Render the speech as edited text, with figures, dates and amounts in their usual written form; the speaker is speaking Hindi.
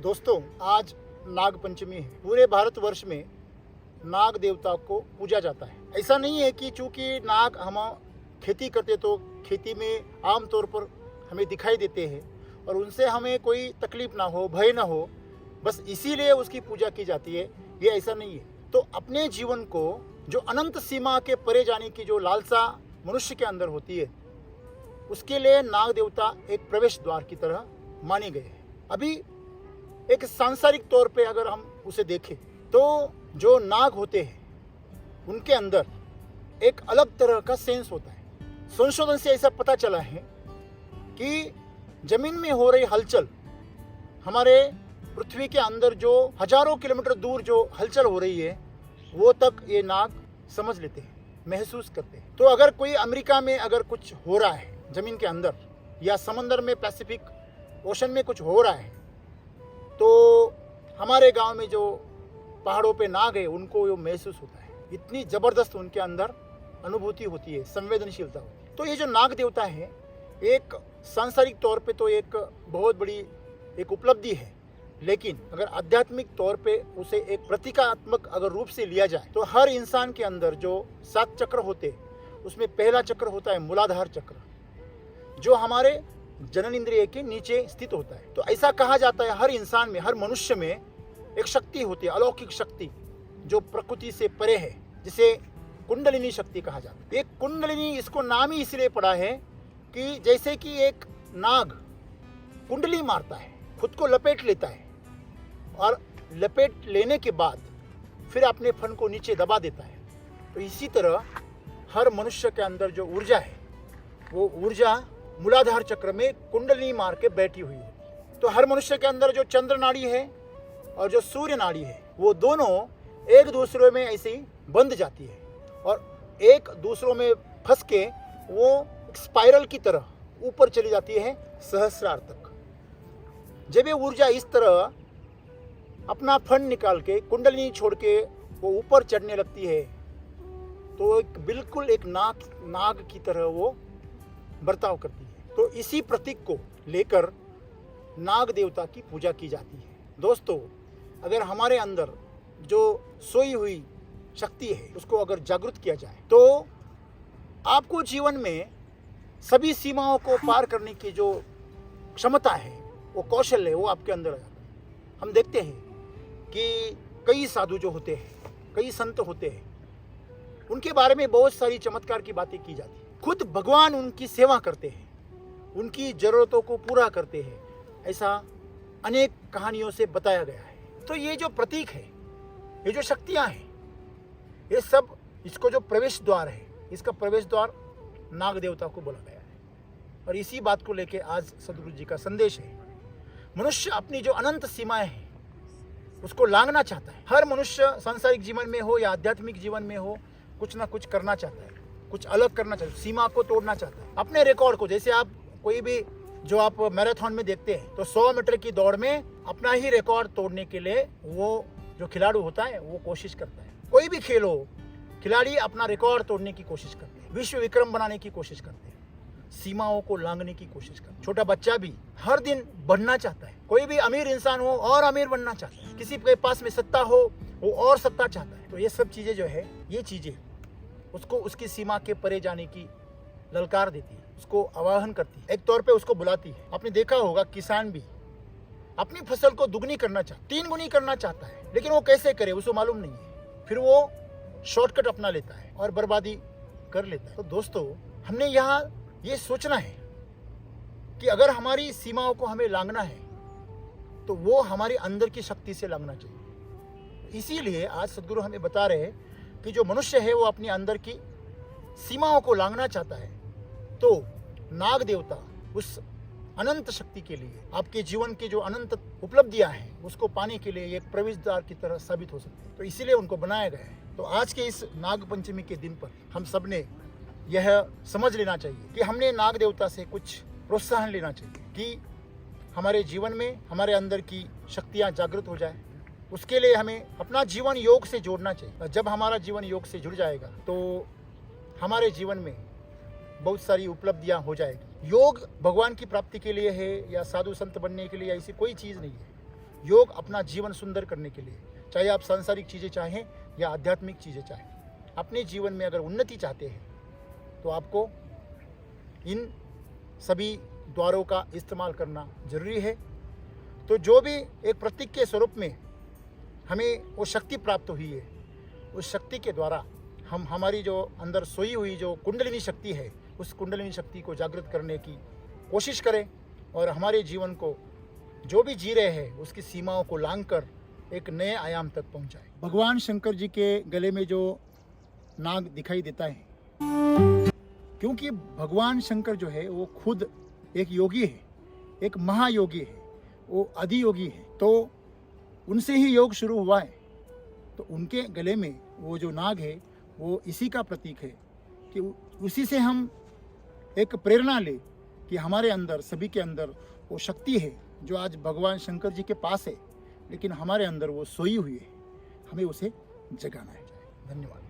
दोस्तों, आज नाग पंचमी है। पूरे भारतवर्ष में नाग देवता को पूजा जाता है। ऐसा नहीं है कि चूंकि नाग हम खेती करते तो खेती में आमतौर पर हमें दिखाई देते हैं और उनसे हमें कोई तकलीफ ना हो, भय ना हो, बस इसीलिए उसकी पूजा की जाती है। ये ऐसा नहीं है। तो अपने जीवन को जो अनंत सीमा के परे जाने की जो लालसा मनुष्य के अंदर होती है, उसके लिए नाग देवता एक प्रवेश द्वार की तरह माने गए हैं। अभी एक सांसारिक तौर पे अगर हम उसे देखें तो जो नाग होते हैं उनके अंदर एक अलग तरह का सेंस होता है। संशोधन से ऐसा पता चला है कि जमीन में हो रही हलचल, हमारे पृथ्वी के अंदर जो हजारों किलोमीटर दूर जो हलचल हो रही है, वो तक ये नाग समझ लेते हैं, महसूस करते हैं। तो अगर कोई अमेरिका में अगर कुछ हो रहा है जमीन के अंदर, या समंदर में पैसिफिक ओशन में कुछ हो रहा है, तो हमारे गांव में जो पहाड़ों पे नाग है उनको वो महसूस होता है। इतनी ज़बरदस्त उनके अंदर अनुभूति होती है, संवेदनशीलता होती है। तो ये जो नाग देवता है, एक सांसारिक तौर पे तो एक बहुत बड़ी एक उपलब्धि है, लेकिन अगर आध्यात्मिक तौर पे उसे एक प्रतीकात्मक अगर रूप से लिया जाए तो हर इंसान के अंदर जो 7 चक्र होते हैं, उसमें पहला चक्र होता है मूलाधार चक्र, जो हमारे जनन इंद्रिय के नीचे स्थित होता है। तो ऐसा कहा जाता है हर इंसान में, हर मनुष्य में एक शक्ति होती है, अलौकिक शक्ति जो प्रकृति से परे है, जिसे कुंडलिनी शक्ति कहा जाता है। एक कुंडलिनी, इसको नाम ही इसलिए पड़ा है कि जैसे कि एक नाग कुंडली मारता है, खुद को लपेट लेता है और लपेट लेने के बाद फिर अपने फन को नीचे दबा देता है। तो इसी तरह हर मनुष्य के अंदर जो ऊर्जा है, वो ऊर्जा मूलाधार चक्र में कुंडली मार के बैठी हुई है। तो हर मनुष्य के अंदर जो चंद्र नाड़ी है और जो सूर्य नाड़ी है, वो दोनों एक दूसरे में ऐसे ही बंध जाती है और एक दूसरों में फंस के वो स्पाइरल की तरह ऊपर चली जाती है सहस्रार तक। जब ये ऊर्जा इस तरह अपना फन निकाल के कुंडली छोड़ के वो ऊपर चढ़ने लगती है, तो एक बिल्कुल एक नाग की तरह वो बर्ताव करती है। तो इसी प्रतीक को लेकर नाग देवता की पूजा की जाती है। दोस्तों, अगर हमारे अंदर जो सोई हुई शक्ति है उसको अगर जागृत किया जाए तो आपको जीवन में सभी सीमाओं को पार करने की जो क्षमता है, वो कौशल है, वो आपके अंदर आ जाता है। हम देखते हैं कि कई साधु जो होते हैं, कई संत होते हैं, उनके बारे में बहुत सारी चमत्कार की बातें की जाती है। खुद भगवान उनकी सेवा करते हैं, उनकी जरूरतों को पूरा करते हैं, ऐसा अनेक कहानियों से बताया गया है। तो ये जो प्रतीक है, ये जो शक्तियां हैं, ये सब, इसको जो प्रवेश द्वार है, इसका प्रवेश द्वार नाग देवता को बोला गया है। और इसी बात को लेके आज सदगुरु जी का संदेश है। मनुष्य अपनी जो अनंत सीमाएं हैं उसको लांघना चाहता है। हर मनुष्य सांसारिक जीवन में हो या आध्यात्मिक जीवन में हो, कुछ ना कुछ करना चाहता है, कुछ अलग करना चाहता है, सीमा को तोड़ना चाहता है। अपने रिकॉर्ड को, जैसे आप कोई भी जो आप मैराथन में देखते हैं, तो 100 मीटर की दौड़ में अपना ही रिकॉर्ड तोड़ने के लिए वो जो खिलाड़ी होता है वो कोशिश करता है। कोई भी खेल हो, खिलाड़ी अपना रिकॉर्ड तोड़ने की कोशिश करते हैं, विश्व विक्रम बनाने की कोशिश करते हैं, सीमाओं को लांघने की कोशिश करते हैं। छोटा बच्चा भी हर दिन बढ़ना चाहता है। कोई भी अमीर इंसान हो और अमीर बनना चाहता है, किसी के पास में सत्ता हो वो और सत्ता चाहता है। तो ये सब चीजें जो है, ये चीजें उसको उसकी सीमा के परे जाने की ललकार देती है, उसको आवाहन करती है, एक तौर पे उसको बुलाती है। आपने देखा होगा किसान भी अपनी फसल को दुगनी करना चाहता, 3 गुनी करना चाहता है, लेकिन वो कैसे करे उसको मालूम नहीं है। फिर वो शॉर्टकट अपना लेता है और बर्बादी कर लेता है। तो दोस्तों, हमने यहाँ ये सोचना है कि अगर हमारी सीमाओं को हमें लांघना है तो वो हमारे अंदर की शक्ति से लांघना चाहिए। इसीलिए आज सदगुरु हमें बता रहे हैं कि जो मनुष्य है वो अपने अंदर की सीमाओं को लांघना चाहता है, तो नाग देवता उस अनंत शक्ति के लिए, आपके जीवन की जो अनंत उपलब्धियां हैं उसको पाने के लिए एक प्रवेश द्वार की तरह साबित हो सकते हैं। तो इसीलिए उनको बनाया गया है। तो आज के इस नाग पंचमी के दिन पर हम सब ने यह समझ लेना चाहिए कि हमने नाग देवता से कुछ प्रोत्साहन लेना चाहिए कि हमारे जीवन में हमारे अंदर की शक्तियाँ जागृत हो जाए। उसके लिए हमें अपना जीवन योग से जोड़ना चाहिए। और जब हमारा जीवन योग से जुड़ जाएगा तो हमारे जीवन में बहुत सारी उपलब्धियां हो जाएगी। योग भगवान की प्राप्ति के लिए है या साधु संत बनने के लिए, ऐसी कोई चीज़ नहीं है। योग अपना जीवन सुंदर करने के लिए, चाहे आप सांसारिक चीज़ें चाहें या आध्यात्मिक चीज़ें चाहें, अपने जीवन में अगर उन्नति चाहते हैं तो आपको इन सभी द्वारों का इस्तेमाल करना जरूरी है। तो जो भी एक प्रतीक के स्वरूप में हमें वो शक्ति प्राप्त हुई है, उस शक्ति के द्वारा हम हमारी जो अंदर सोई हुई जो कुंडलिनी शक्ति है, उस कुंडलिनी शक्ति को जागृत करने की कोशिश करें और हमारे जीवन को जो भी जी रहे हैं उसकी सीमाओं को लांघकर एक नए आयाम तक पहुंचाएं। भगवान शंकर जी के गले में जो नाग दिखाई देता है, क्योंकि भगवान शंकर जो है वो खुद एक योगी है, एक महायोगी है, वो आदि योगी है, तो उनसे ही योग शुरू हुआ है। तो उनके गले में वो जो नाग है वो इसी का प्रतीक है कि उसी से हम एक प्रेरणा ले कि हमारे अंदर, सभी के अंदर वो शक्ति है जो आज भगवान शंकर जी के पास है, लेकिन हमारे अंदर वो सोई हुई है, हमें उसे जगाना है। धन्यवाद।